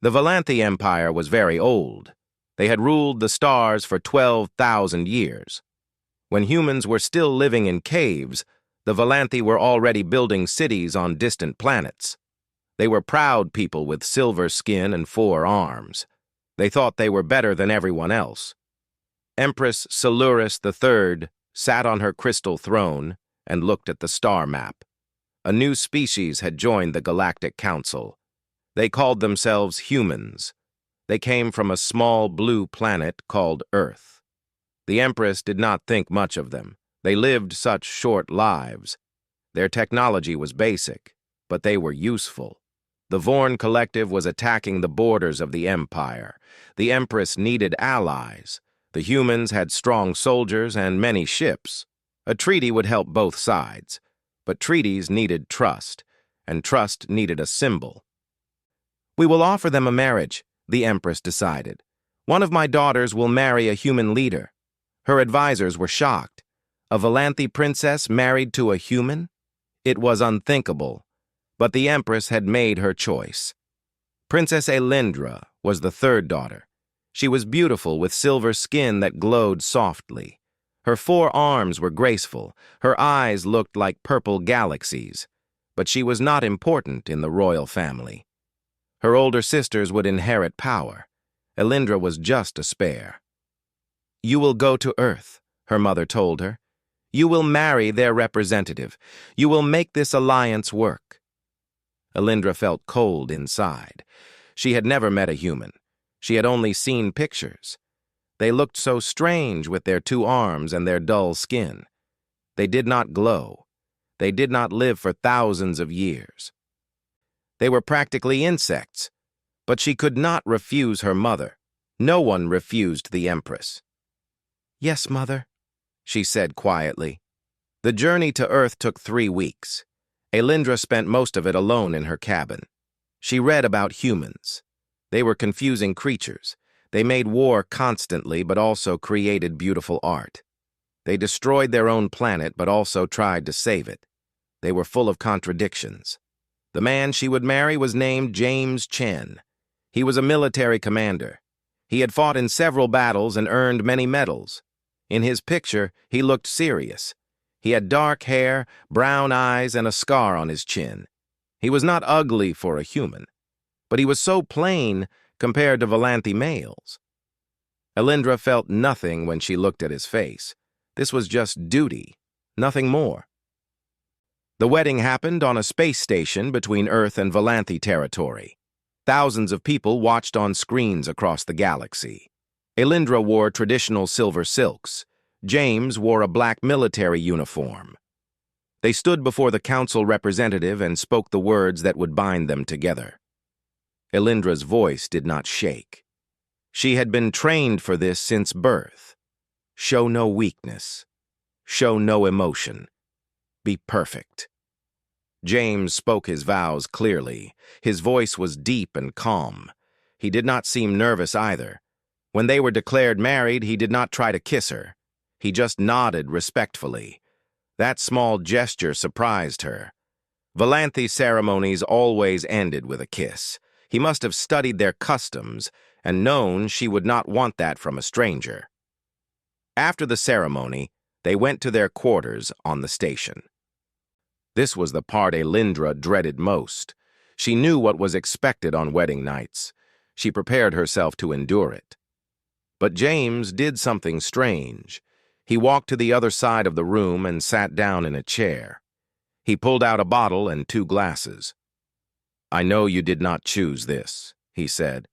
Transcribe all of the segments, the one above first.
The Valanthi Empire was very old. They had ruled the stars for 12,000 years. When humans were still living in caves, the Valanthi were already building cities on distant planets. They were proud people with silver skin and 4 arms. They thought they were better than everyone else. Empress Silurus III sat on her crystal throne and looked at the star map. A new species had joined the Galactic Council. They called themselves humans. They came from a small blue planet called Earth. The Empress did not think much of them. They lived such short lives. Their technology was basic, but they were useful. The Vorn Collective was attacking the borders of the Empire. The Empress needed allies. The humans had strong soldiers and many ships. A treaty would help both sides, but treaties needed trust, and trust needed a symbol. "We will offer them a marriage," the Empress decided. "One of my daughters will marry a human leader." Her advisors were shocked. A Valanthi princess married to a human? It was unthinkable, but the Empress had made her choice. Princess Elindra was the 3rd daughter. She was beautiful with silver skin that glowed softly. Her 4 arms were graceful. Her eyes looked like purple galaxies. But she was not important in the royal family. Her older sisters would inherit power. Elindra was just a spare. "You will go to Earth," her mother told her. "You will marry their representative. You will make this alliance work." Elindra felt cold inside. She had never met a human. She had only seen pictures. They looked so strange with their 2 arms and their dull skin. They did not glow. They did not live for thousands of years. They were practically insects, but she could not refuse her mother. No one refused the Empress. "Yes, Mother," she said quietly. The journey to Earth took 3 weeks. Elindra spent most of it alone in her cabin. She read about humans. They were confusing creatures. They made war constantly, but also created beautiful art. They destroyed their own planet, but also tried to save it. They were full of contradictions. The man she would marry was named James Chen. He was a military commander. He had fought in several battles and earned many medals. In his picture, he looked serious. He had dark hair, brown eyes, and a scar on his chin. He was not ugly for a human, but he was so plain compared to Valanthi males. Elindra felt nothing when she looked at his face. This was just duty, nothing more. The wedding happened on a space station between Earth and Valanthi territory. Thousands of people watched on screens across the galaxy. Elindra wore traditional silver silks. James wore a black military uniform. They stood before the council representative and spoke the words that would bind them together. Elindra's voice did not shake. She had been trained for this since birth. Show no weakness. Show no emotion. Be perfect. James spoke his vows clearly. His voice was deep and calm. He did not seem nervous either. When they were declared married, he did not try to kiss her. He just nodded respectfully. That small gesture surprised her. Valanthi ceremonies always ended with a kiss. He must have studied their customs and known she would not want that from a stranger. After the ceremony, they went to their quarters on the station. This was the part Elindra dreaded most. She knew what was expected on wedding nights. She prepared herself to endure it. But James did something strange. He walked to the other side of the room and sat down in a chair. He pulled out a bottle and 2 glasses. "I know you did not choose this," he said.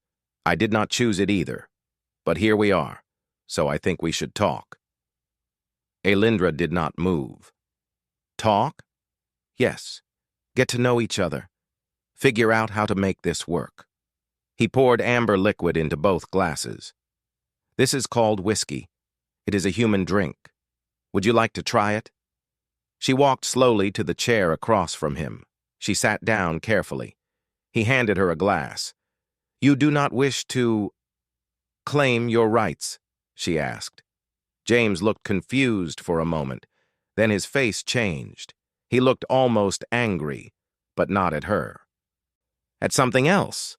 "I did not choose it either. But here we are, so I think we should talk." Elindra did not move. Talk? Yes. Get to know each other. Figure out how to make this work. He poured amber liquid into both glasses. "This is called whiskey. It is a human drink. Would you like to try it?" She walked slowly to the chair across from him. She sat down carefully. He handed her a glass. "You do not wish to claim your rights?" she asked. James looked confused for a moment. Then his face changed. He looked almost angry, but not at her. At something else.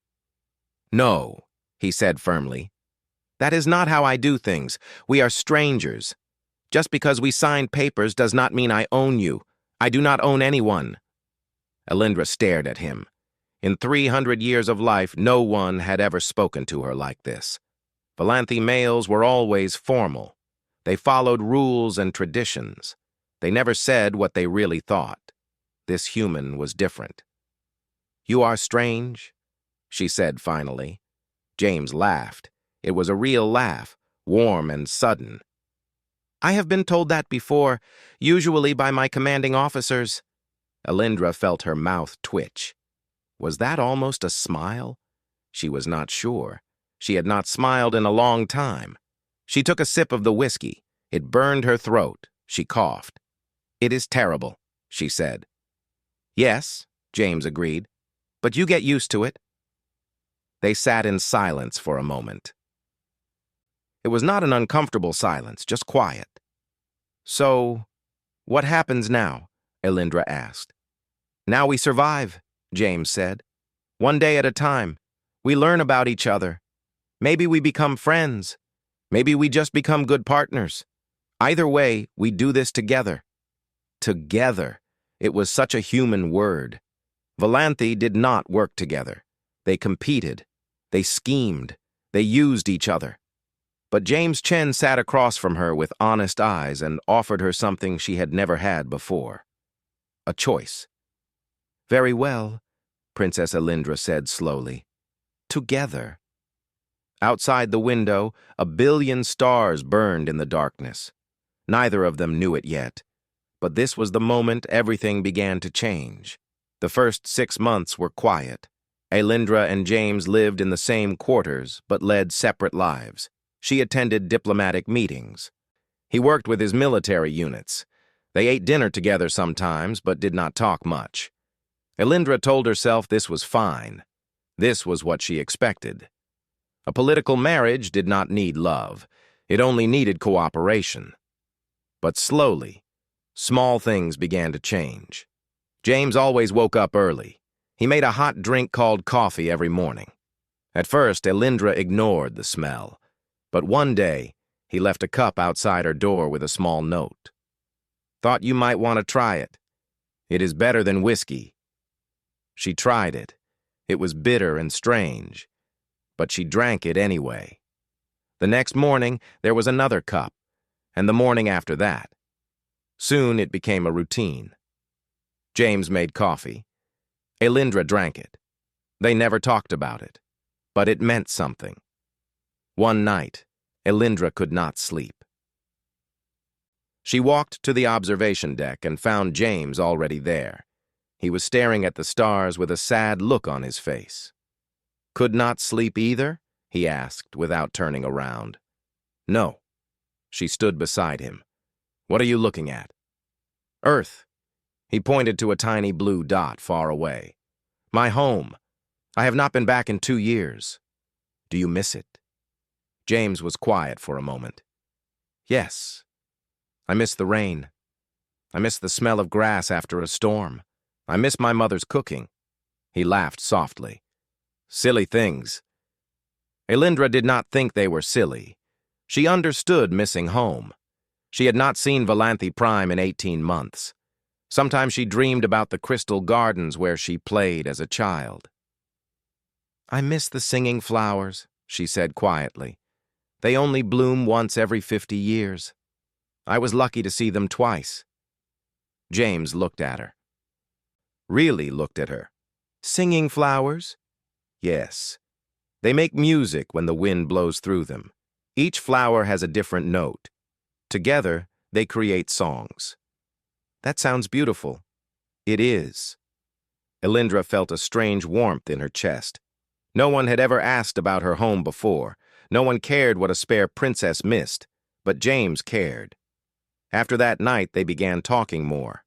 No, he said firmly. That is not how I do things. We are strangers. Just because we signed papers does not mean I own you. I do not own anyone. Elindra stared at him. In 300 years of life, no one had ever spoken to her like this. Valanthi males were always formal. They followed rules and traditions. They never said what they really thought. This human was different. You are strange, she said finally. James laughed. It was a real laugh, warm and sudden. I have been told that before, usually by my commanding officers. Elindra felt her mouth twitch. Was that almost a smile? She was not sure. She had not smiled in a long time. She took a sip of the whiskey. It burned her throat. She coughed. It is terrible, she said. Yes, James agreed, but you get used to it. They sat in silence for a moment. It was not an uncomfortable silence, just quiet. So, what happens now? Elindra asked. Now we survive, James said. One day at a time. We learn about each other. Maybe we become friends. Maybe we just become good partners. Either way, we do this together. Together. It was such a human word. Valanthi did not work together. They competed. They schemed. They used each other. But James Chen sat across from her with honest eyes and offered her something she had never had before. A choice. Very well, Princess Elindra said slowly. Together. Outside the window, 1 billion stars burned in the darkness. Neither of them knew it yet. But this was the moment everything began to change. The first 6 months were quiet. Elindra and James lived in the same quarters, but led separate lives. She attended diplomatic meetings. He worked with his military units. They ate dinner together sometimes, but did not talk much. Elindra told herself this was fine. This was what she expected. A political marriage did not need love. It only needed cooperation. But slowly, small things began to change. James always woke up early. He made a hot drink called coffee every morning. At first, Elindra ignored the smell. But one day, he left a cup outside her door with a small note. Thought you might want to try it. It is better than whiskey. She tried it. It was bitter and strange. But she drank it anyway. The next morning, there was another cup, and the morning after that. Soon it became a routine. James made coffee. Elindra drank it. They never talked about it, but it meant something. One night, Elindra could not sleep. She walked to the observation deck and found James already there. He was staring at the stars with a sad look on his face. Could not sleep either? He asked without turning around. No. She stood beside him. What are you looking at? Earth. He pointed to a tiny blue dot far away. My home. I have not been back in 2 years. Do you miss it? James was quiet for a moment. Yes. I miss the rain. I miss the smell of grass after a storm. I miss my mother's cooking. He laughed softly. Silly things. Elindra did not think they were silly. She understood missing home. She had not seen Valanthi Prime in 18 months. Sometimes she dreamed about the crystal gardens where she played as a child. I miss the singing flowers, she said quietly. They only bloom once every 50 years. I was lucky to see them twice. James looked at her. Really looked at her. Singing flowers? Yes. They make music when the wind blows through them. Each flower has a different note. Together, they create songs. That sounds beautiful. It is. Elindra felt a strange warmth in her chest. No one had ever asked about her home before. No one cared what a spare princess missed, but James cared. After that night, they began talking more.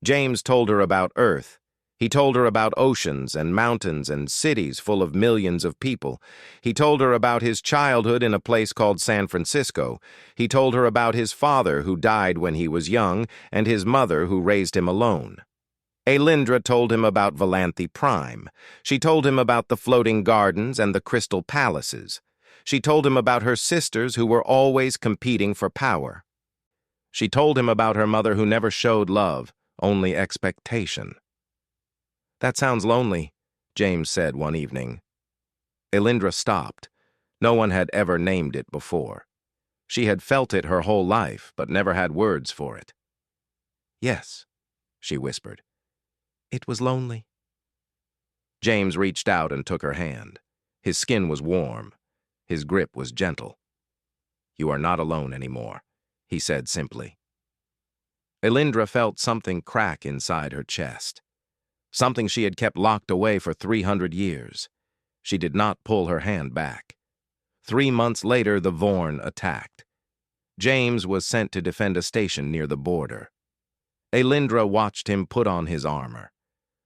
James told her about Earth. He told her about oceans and mountains and cities full of millions of people. He told her about his childhood in a place called San Francisco. He told her about his father who died when he was young and his mother who raised him alone. Alindra told him about Valanthe Prime. She told him about the floating gardens and the crystal palaces. She told him about her sisters who were always competing for power. She told him about her mother who never showed love, only expectation. "That sounds lonely," James said one evening. Alindra stopped. No one had ever named it before. She had felt it her whole life, but never had words for it. "Yes," she whispered. "It was lonely." James reached out and took her hand. His skin was warm. His grip was gentle. "You are not alone anymore," he said simply. Alindra felt something crack inside her chest. Something she had kept locked away for 300 years. She did not pull her hand back. 3 months later, the Vorn attacked. James was sent to defend a station near the border. Alindra watched him put on his armor.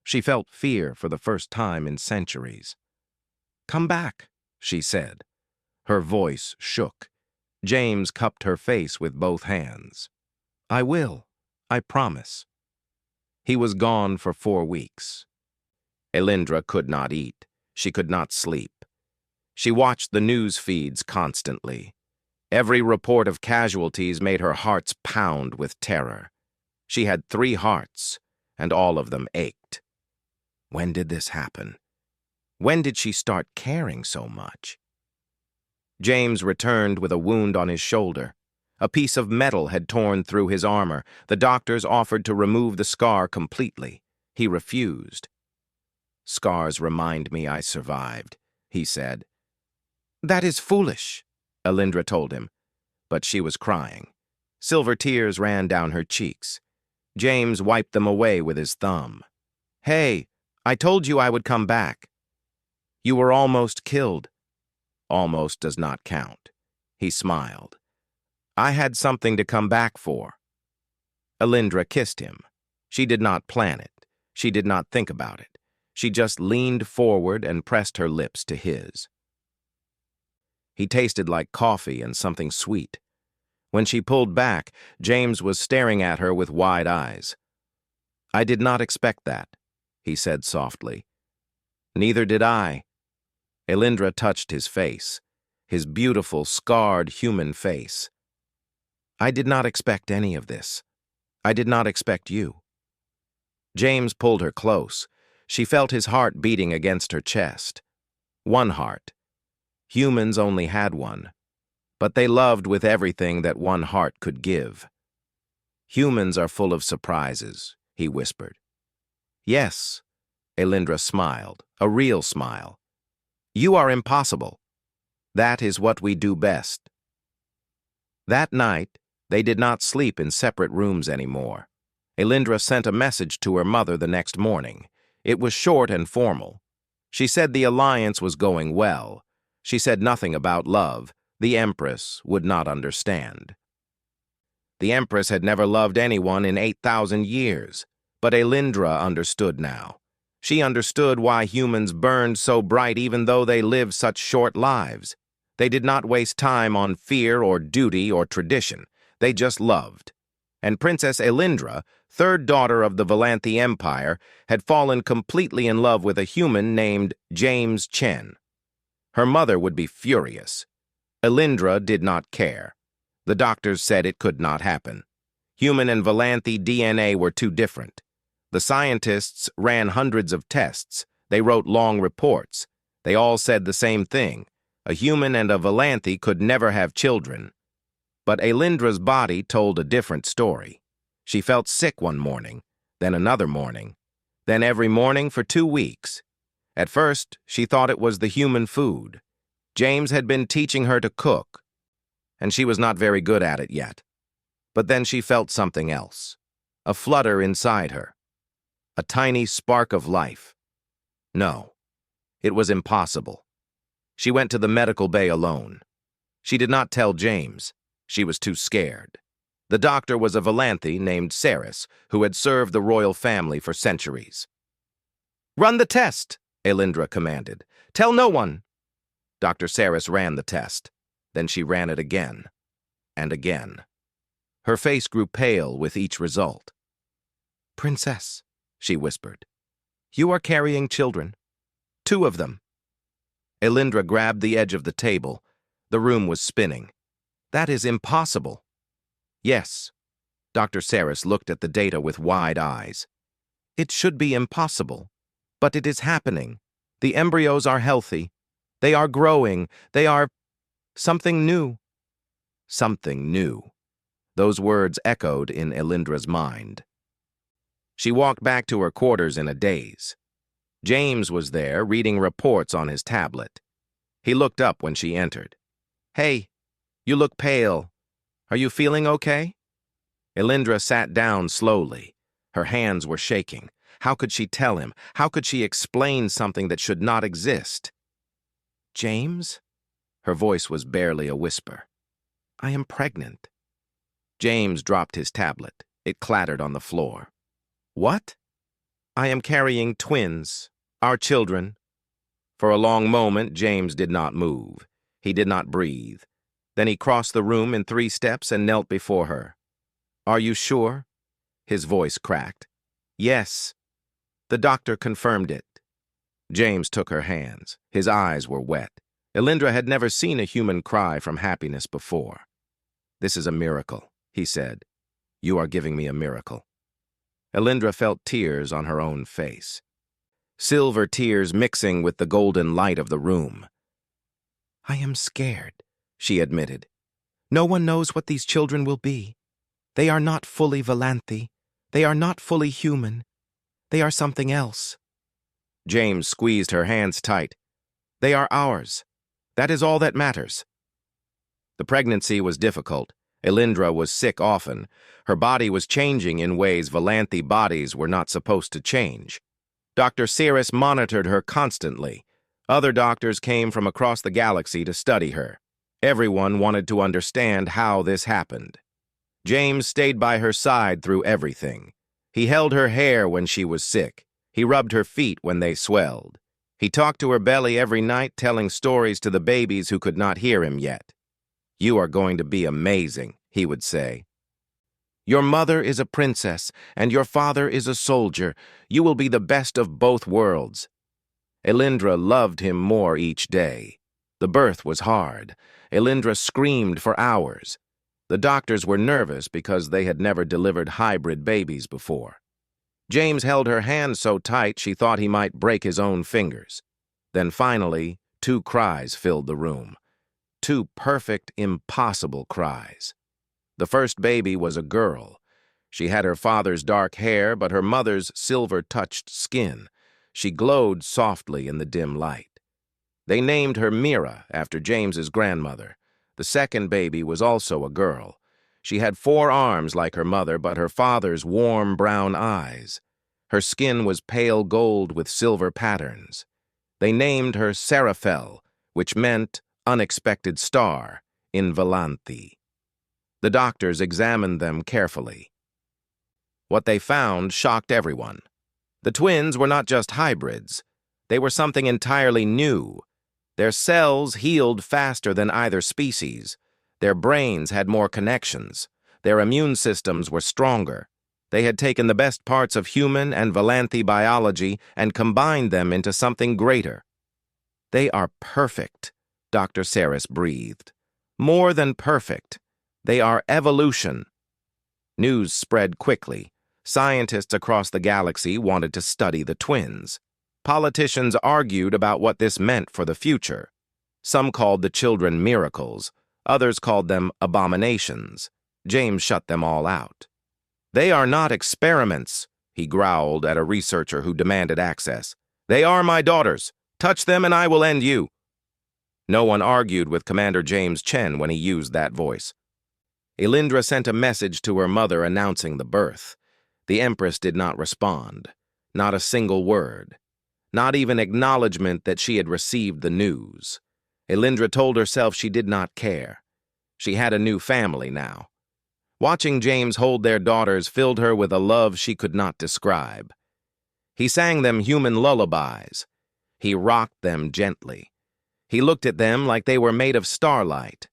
She felt fear for the first time in centuries. "Come back," she said. Her voice shook. James cupped her face with both hands. "I will. I promise." He was gone for 4 weeks. Alindra could not eat. She could not sleep. She watched the news feeds constantly. Every report of casualties made her hearts pound with terror. She had 3 hearts, and all of them ached. When did this happen? When did she start caring so much? James returned with a wound on his shoulder. A piece of metal had torn through his armor. The doctors offered to remove the scar completely. He refused. "Scars remind me I survived," he said. "That is foolish," Alindra told him, but she was crying. Silver tears ran down her cheeks. James wiped them away with his thumb. "Hey, I told you I would come back." "You were almost killed." "Almost does not count." He smiled. "I had something to come back for." Alindra kissed him. She did not plan it. She did not think about it. She just leaned forward and pressed her lips to his. He tasted like coffee and something sweet. When she pulled back, James was staring at her with wide eyes. "I did not expect that," he said softly. "Neither did I." Alindra touched his face, his beautiful, scarred human face. "I did not expect any of this. I did not expect you." James pulled her close. She felt his heart beating against her chest. One heart. Humans only had one, but they loved with everything that one heart could give. "Humans are full of surprises," he whispered. "Yes," Alindra smiled, a real smile. "You are impossible. That is what we do best." That night, they did not sleep in separate rooms anymore. Alindra sent a message to her mother the next morning. It was short and formal. She said the alliance was going well. She said nothing about love. The Empress would not understand. The Empress had never loved anyone in 8,000 years, but Alindra understood now. She understood why humans burned so bright even though they lived such short lives. They did not waste time on fear or duty or tradition. They just loved. And Princess Alindra, third daughter of the Valanthe Empire, had fallen completely in love with a human named James Chen. Her mother would be furious. Alindra did not care. The doctors said it could not happen. Human and Valanthe DNA were too different. The scientists ran hundreds of tests. They wrote long reports. They all said the same thing. A human and a Valanthe could never have children. But Alindra's body told a different story. She felt sick one morning, then another morning, then every morning for 2 weeks. At first, she thought it was the human food. James had been teaching her to cook, and she was not very good at it yet. But then she felt something else, a flutter inside her, a tiny spark of life. No, it was impossible. She went to the medical bay alone. She did not tell James. She was too scared. The doctor was a Valanthe named Saris, who had served the royal family for centuries. "Run the test," Alindra commanded. "Tell no one." Dr. Saris ran the test. Then she ran it again and again. Her face grew pale with each result. "Princess," she whispered. "You are carrying children. 2 of them." Elindra grabbed the edge of the table. The room was spinning. "That is impossible." "Yes." Dr. Saris looked at the data with wide eyes. "It should be impossible. But it is happening. The embryos are healthy. They are growing. They are something new." Something new. Those words echoed in Elindra's mind. She walked back to her quarters in a daze. James was there, reading reports on his tablet. He looked up when she entered. "Hey, you look pale. Are you feeling okay?" Elindra sat down slowly. Her hands were shaking. How could she tell him? How could she explain something that should not exist? "James?" Her voice was barely a whisper. "I am pregnant." James dropped his tablet. It clattered on the floor. "What?" "I am carrying twins, our children." For a long moment, James did not move. He did not breathe. Then he crossed the room in 3 steps and knelt before her. "Are you sure?" His voice cracked. "Yes." The doctor confirmed it. James took her hands. His eyes were wet. Elindra had never seen a human cry from happiness before. "This is a miracle," he said. "You are giving me a miracle." Elindra felt tears on her own face. Silver tears mixing with the golden light of the room. "I am scared," she admitted. "No one knows what these children will be. They are not fully Valanthi. They are not fully human. They are something else." James squeezed her hands tight. "They are ours. That is all that matters." The pregnancy was difficult. Elindra was sick often. Her body was changing in ways Valanthi bodies were not supposed to change. Dr. Saris monitored her constantly. Other doctors came from across the galaxy to study her. Everyone wanted to understand how this happened. James stayed by her side through everything. He held her hair when she was sick. He rubbed her feet when they swelled. He talked to her belly every night, telling stories to the babies who could not hear him yet. "You are going to be amazing," he would say. "Your mother is a princess, and your father is a soldier. You will be the best of both worlds." Elindra loved him more each day. The birth was hard. Elindra screamed for hours. The doctors were nervous because they had never delivered hybrid babies before. James held her hand so tight she thought he might break his own fingers. Then finally, 2 cries filled the room. 2 perfect, impossible cries. The first baby was a girl. She had her father's dark hair, but her mother's silver-touched skin. She glowed softly in the dim light. They named her Mira, after James's grandmother. The second baby was also a girl. She had 4 arms like her mother, but her father's warm brown eyes. Her skin was pale gold with silver patterns. They named her Serafel, which meant unexpected star, in Valanthi. The doctors examined them carefully. What they found shocked everyone. The twins were not just hybrids. They were something entirely new. Their cells healed faster than either species. Their brains had more connections. Their immune systems were stronger. They had taken the best parts of human and Valanthi biology and combined them into something greater. "They are perfect," Dr. Saris breathed. "More than perfect. They are evolution." News spread quickly. Scientists across the galaxy wanted to study the twins. Politicians argued about what this meant for the future. Some called the children miracles. Others called them abominations. James shut them all out. "They are not experiments," he growled at a researcher who demanded access. "They are my daughters. Touch them and I will end you." No one argued with Commander James Chen when he used that voice. Elindra sent a message to her mother announcing the birth. The Empress did not respond. Not a single word. Not even acknowledgement that she had received the news. Elindra told herself she did not care. She had a new family now. Watching James hold their daughters filled her with a love she could not describe. He sang them human lullabies. He rocked them gently. He looked at them like they were made of starlight.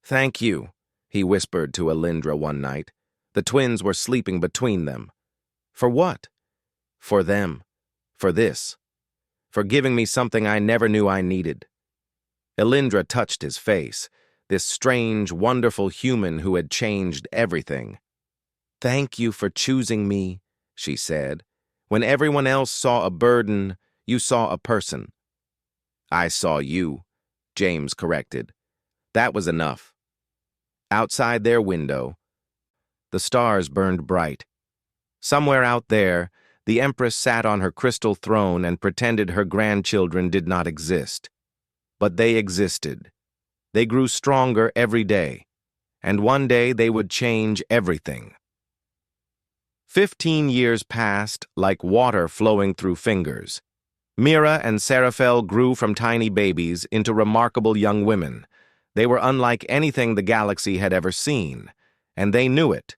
"Thank you," he whispered to Elindra one night. The twins were sleeping between them. "For what?" For them. For this. For giving me something I never knew I needed. Elindra touched his face, this strange, wonderful human who had changed everything. "Thank you for choosing me," she said. "When everyone else saw a burden, you saw a person." "I saw you," James corrected. That was enough. Outside their window, the stars burned bright. Somewhere out there, the Empress sat on her crystal throne and pretended her grandchildren did not exist. But they existed. They grew stronger every day, and one day they would change everything. 15 years passed like water flowing through fingers. Mira and Seraphel grew from tiny babies into remarkable young women. They were unlike anything the galaxy had ever seen, and they knew it.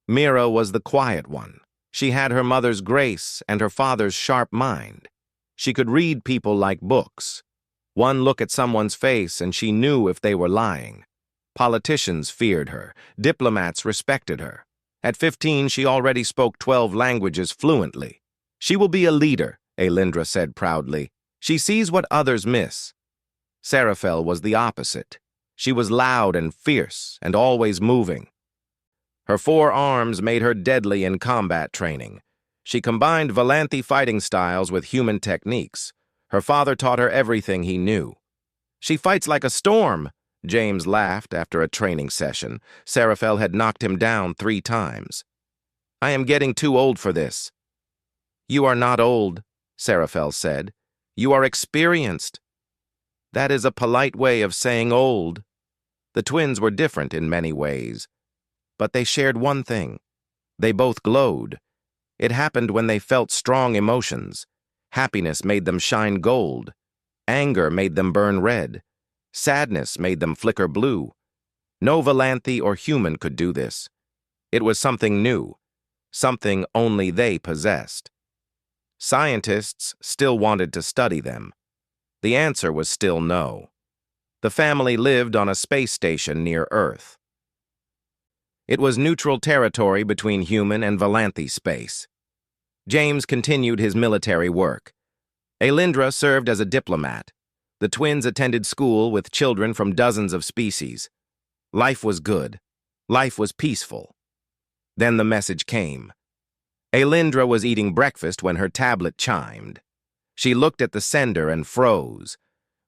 Mira was the quiet one. She had her mother's grace and her father's sharp mind. She could read people like books. One look at someone's face and she knew if they were lying. Politicians feared her. Diplomats respected her. At 15, she already spoke 12 languages fluently. "She will be a leader," Elindra said proudly. "She sees what others miss." Seraphel was the opposite. She was loud and fierce and always moving. Her 4 arms made her deadly in combat training. She combined Valanthi fighting styles with human techniques. Her father taught her everything he knew. "She fights like a storm," James laughed after a training session. Seraphel had knocked him down 3 times. "I am getting too old for this." "You are not old," Seraphel said. "You are experienced." That is a polite way of saying old. The twins were different in many ways, but they shared one thing. They both glowed. It happened when they felt strong emotions. Happiness made them shine gold. Anger made them burn red. Sadness made them flicker blue. No Valanthi or human could do this. It was something new, something only they possessed. Scientists still wanted to study them. The answer was still no. The family lived on a space station near Earth. It was neutral territory between human and Valanthi space. James continued his military work. Elindra served as a diplomat. The twins attended school with children from dozens of species. Life was good. Life was peaceful. Then the message came. Elindra was eating breakfast when her tablet chimed. She looked at the sender and froze.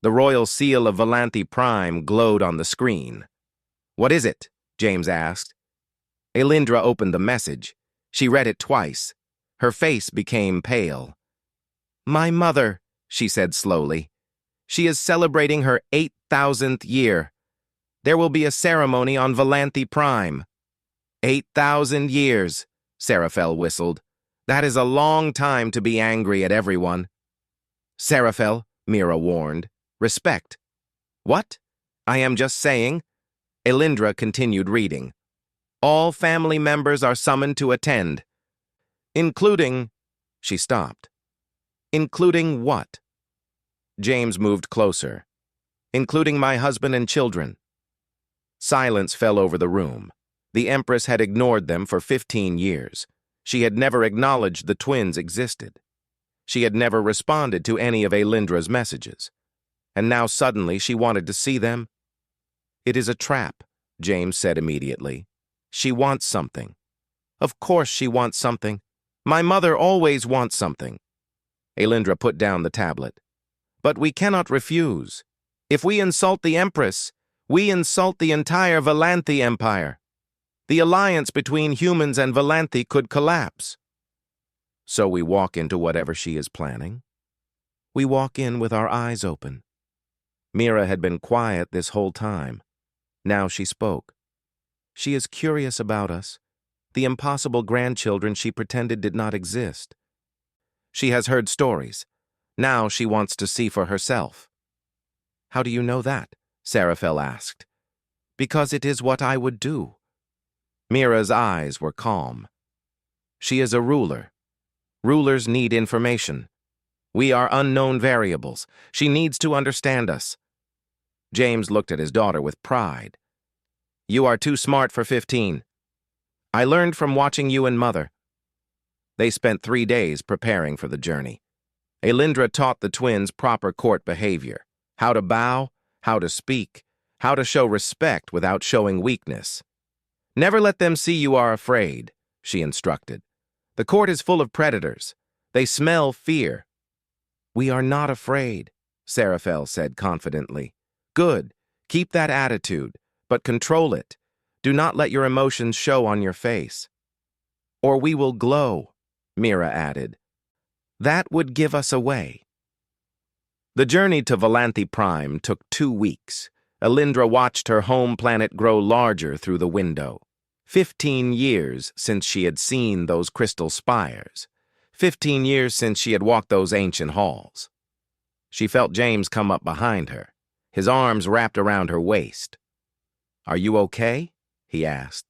The royal seal of Valanthi Prime glowed on the screen. "What is it?" James asked. Elindra opened the message. She read it twice. Her face became pale. "My mother," she said slowly. "She is celebrating her 8,000th year. There will be a ceremony on Valanthi Prime." 8,000 years, Seraphel whistled. "That is a long time to be angry at everyone." "Seraphel," Mira warned. "Respect." "What?" "I am just saying." Elindra continued reading. "All family members are summoned to attend. Including—" She stopped. "Including what?" James moved closer. "Including my husband and children." Silence fell over the room. The Empress had ignored them for 15 years. She had never acknowledged the twins existed. She had never responded to any of Elindra's messages. And now suddenly she wanted to see them. "It is a trap," James said immediately. "She wants something." "Of course she wants something. My mother always wants something." Elindra put down the tablet. "But we cannot refuse. If we insult the Empress, we insult the entire Valanthi Empire. The alliance between humans and Valanthi could collapse." "So we walk into whatever she is planning?" "We walk in with our eyes open." Mira had been quiet this whole time. Now she spoke. "She is curious about us, the impossible grandchildren she pretended did not exist. She has heard stories. Now she wants to see for herself." "How do you know that?" Seraphel asked. "Because it is what I would do." Mira's eyes were calm. "She is a ruler. Rulers need information. We are unknown variables. She needs to understand us." James looked at his daughter with pride. "You are too smart for 15. I learned from watching you and Mother." They spent 3 days preparing for the journey. Elindra taught the twins proper court behavior, how to bow, how to speak, how to show respect without showing weakness. Never let them see you are afraid, she instructed. The court is full of predators. They smell fear. We are not afraid, Seraphel said confidently. Good. Keep that attitude, but control it. Do not let your emotions show on your face. Or we will glow, Mira added. That would give us away. The journey to Valanthi Prime took 2 weeks. Elindra watched her home planet grow larger through the window. 15 years since she had seen those crystal spires. 15 years since she had walked those ancient halls. She felt James come up behind her, his arms wrapped around her waist. Are you okay? He asked.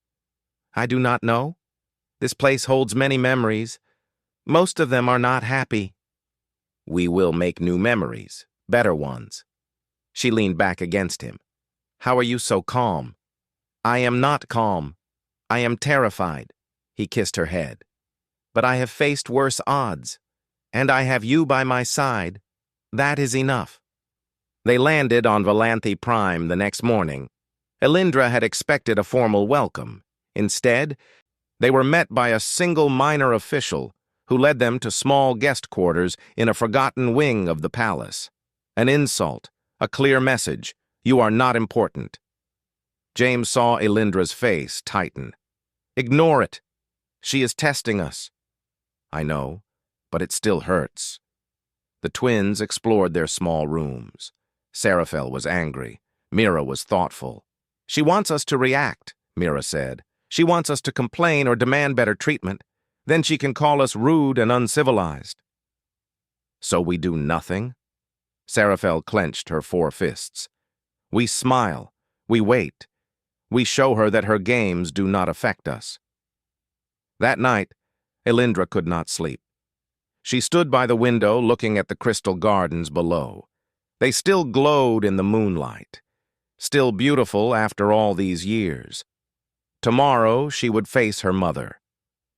I do not know. This place holds many memories. Most of them are not happy. We will make new memories, better ones. She leaned back against him. How are you so calm? I am not calm. I am terrified. He kissed her head. But I have faced worse odds, and I have you by my side. That is enough. They landed on Valanthi Prime the next morning. Elindra had expected a formal welcome. Instead, they were met by a single minor official who led them to small guest quarters in a forgotten wing of the palace. An insult, a clear message, you are not important. James saw Elindra's face tighten. Ignore it. She is testing us. I know, but it still hurts. The twins explored their small rooms. Seraphel was angry. Mira was thoughtful. She wants us to react, Mira said. She wants us to complain or demand better treatment. Then she can call us rude and uncivilized. So we do nothing? Seraphel clenched her 4 fists. We smile. We wait. We show her that her games do not affect us. That night, Elindra could not sleep. She stood by the window looking at the crystal gardens below. They still glowed in the moonlight. Still beautiful after all these years. Tomorrow she would face her mother.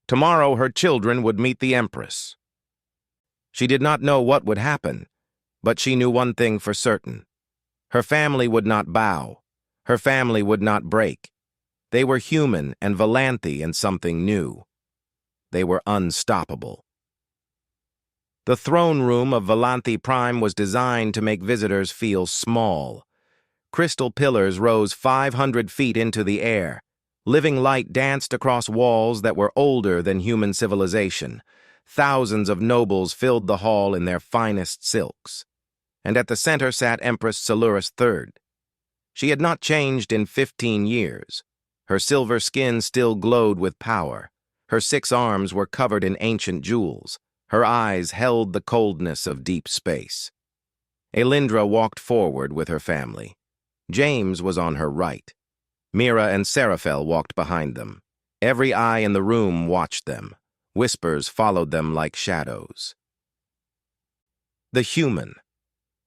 Tomorrow her children would meet the Empress. She did not know what would happen, but she knew one thing for certain. Her family would not bow. Her family would not break. They were human and Valanthi and something new. They were unstoppable. The throne room of Valanthi Prime was designed to make visitors feel small. Crystal pillars rose 500 feet into the air. Living light danced across walls that were older than human civilization. Thousands of nobles filled the hall in their finest silks. And at the center sat Empress Celuris III. She had not changed in 15 years. Her silver skin still glowed with power. Her 6 arms were covered in ancient jewels. Her eyes held the coldness of deep space. Elindra walked forward with her family. James was on her right. Mira and Seraphel walked behind them. Every eye in the room watched them. Whispers followed them like shadows. The human.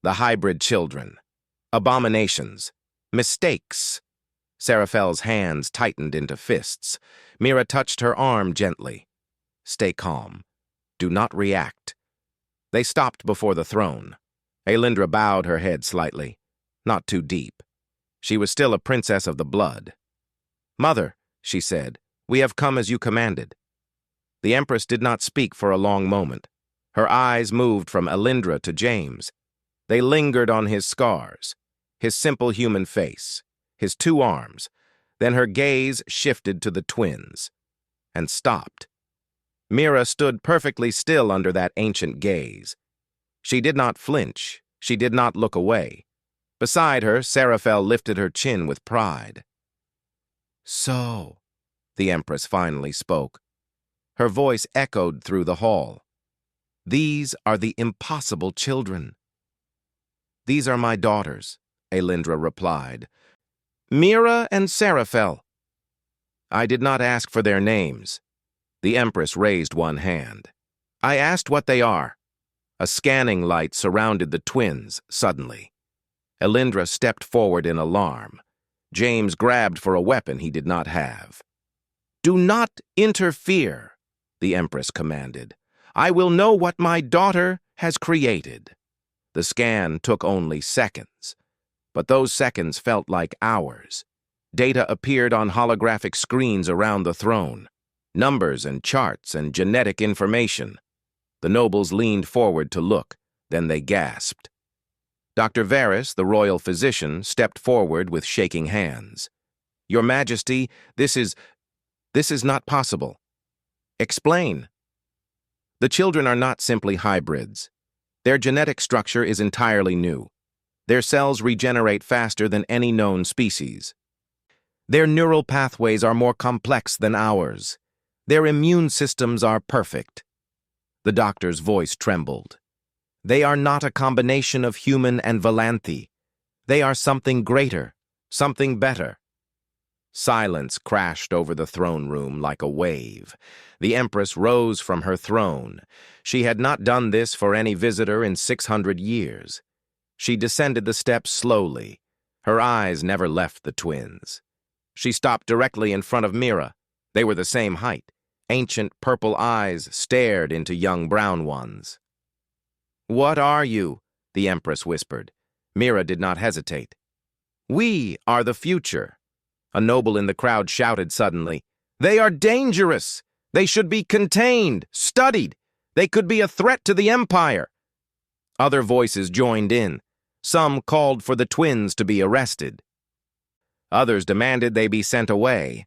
The hybrid children. Abominations. Mistakes. Seraphel's hands tightened into fists. Mira touched her arm gently. Stay calm. Do not react. They stopped before the throne. Elindra bowed her head slightly. Not too deep. She was still a princess of the blood. Mother, she said, we have come as you commanded. The Empress did not speak for a long moment. Her eyes moved from Elindra to James. They lingered on his scars, his simple human face, his 2 arms. Then her gaze shifted to the twins and stopped. Mira stood perfectly still under that ancient gaze. She did not flinch. She did not look away. Beside her, Seraphel lifted her chin with pride. So, the Empress finally spoke. Her voice echoed through the hall. These are the impossible children. These are my daughters, Elindra replied. Mira and Seraphel. I did not ask for their names. The Empress raised one hand. I asked what they are. A scanning light surrounded the twins suddenly. Elindra stepped forward in alarm. James grabbed for a weapon he did not have. Do not interfere, the Empress commanded. "I will know what my daughter has created." The scan took only seconds, but those seconds felt like hours. Data appeared on holographic screens around the throne, numbers and charts and genetic information. The nobles leaned forward to look, then they gasped. Dr. Varys, the royal physician, stepped forward with shaking hands. "Your Majesty, this is not possible." "Explain." "The children are not simply hybrids. Their genetic structure is entirely new. Their cells regenerate faster than any known species. Their neural pathways are more complex than ours. Their immune systems are perfect." The doctor's voice trembled. "They are not a combination of human and Valanthi. They are something greater, something better." Silence crashed over the throne room like a wave. The Empress rose from her throne. She had not done this for any visitor in 600 years. She descended the steps slowly. Her eyes never left the twins. She stopped directly in front of Mira. They were the same height. Ancient purple eyes stared into young brown ones. "What are you?" the Empress whispered. Mira did not hesitate. "We are the future." A noble in the crowd shouted suddenly. "They are dangerous! They should be contained, studied! They could be a threat to the Empire!" Other voices joined in. Some called for the twins to be arrested. Others demanded they be sent away.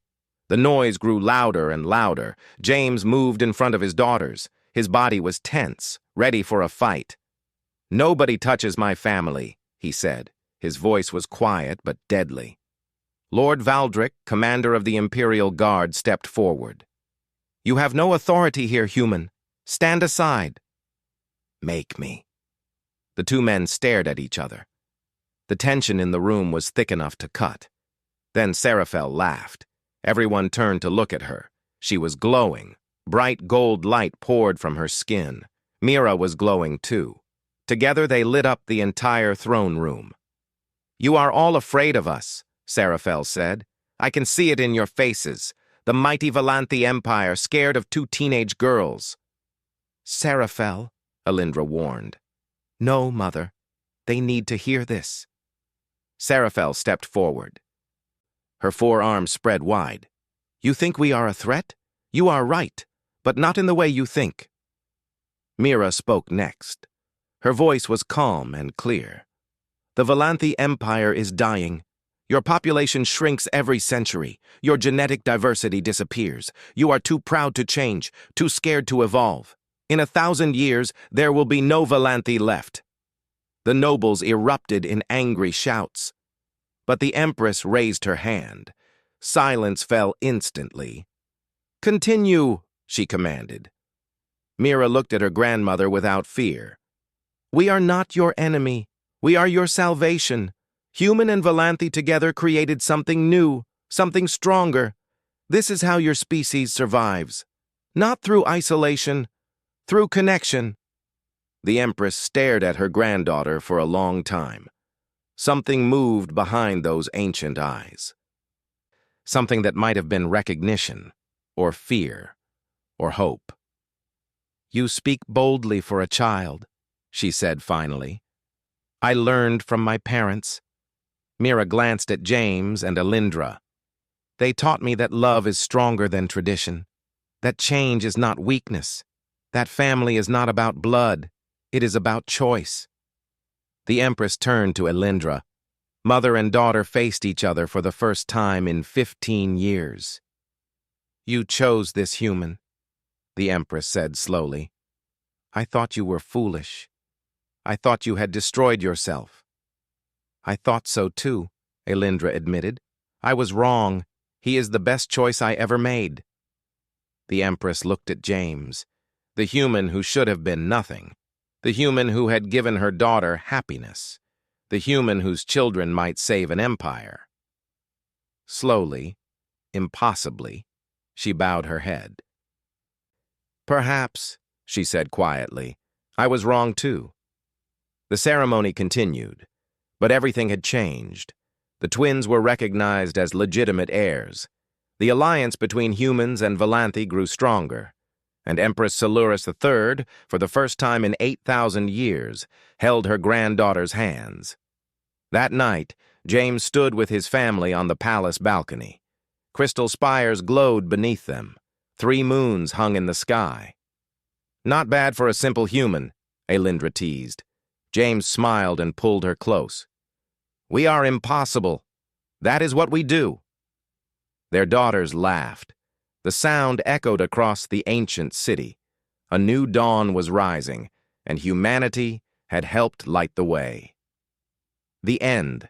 The noise grew louder and louder. James moved in front of his daughters. His body was tense, ready for a fight. "Nobody touches my family," he said. His voice was quiet but deadly. Lord Valdrick, commander of the Imperial Guard, stepped forward. "You have no authority here, human. Stand aside." "Make me." The two men stared at each other. The tension in the room was thick enough to cut. Then Seraphel laughed. Everyone turned to look at her. She was glowing. Bright gold light poured from her skin. Mira was glowing too. Together they lit up the entire throne room. "You are all afraid of us," Seraphel said. "I can see it in your faces. The mighty Valanthi Empire scared of two teenage girls." "Seraphel," Alindra warned. "No, Mother. They need to hear this." Seraphel stepped forward. Her forearms spread wide. "You think we are a threat? You are right, but not in the way you think." Mira spoke next. Her voice was calm and clear. "The Valanthi Empire is dying. Your population shrinks every century. Your genetic diversity disappears. You are too proud to change, too scared to evolve. In 1,000 years, there will be no Valanthi left." The nobles erupted in angry shouts. But the Empress raised her hand. Silence fell instantly. "Continue," she commanded. Mira looked at her grandmother without fear. "We are not your enemy. We are your salvation. Human and Valanthi together created something new, something stronger. This is how your species survives. Not through isolation, through connection." The Empress stared at her granddaughter for a long time. Something moved behind those ancient eyes. Something that might have been recognition, or fear, or hope. "You speak boldly for a child," she said finally. "I learned from my parents." Mira glanced at James and Alindra. "They taught me that love is stronger than tradition, that change is not weakness, that family is not about blood, it is about choice." The Empress turned to Alindra. Mother and daughter faced each other for the first time in 15 years. "You chose this human," the Empress said slowly. "I thought you were foolish. I thought you had destroyed yourself." "I thought so too," Alindra admitted. "I was wrong. He is the best choice I ever made." The Empress looked at James, the human who should have been nothing, the human who had given her daughter happiness, the human whose children might save an empire. Slowly, impossibly, she bowed her head. "Perhaps," she said quietly, "I was wrong too." The ceremony continued, but everything had changed. The twins were recognized as legitimate heirs. The alliance between humans and Valanthi grew stronger. and Empress Silurus III, for the first time in 8,000 years, held her granddaughter's hands. That night, James stood with his family on the palace balcony. Crystal spires glowed beneath them. 3 moons hung in the sky. "Not bad for a simple human," Alindra teased. James smiled and pulled her close. "We are impossible. That is what we do." Their daughters laughed. The sound echoed across the ancient city. A new dawn was rising, and humanity had helped light the way. The end.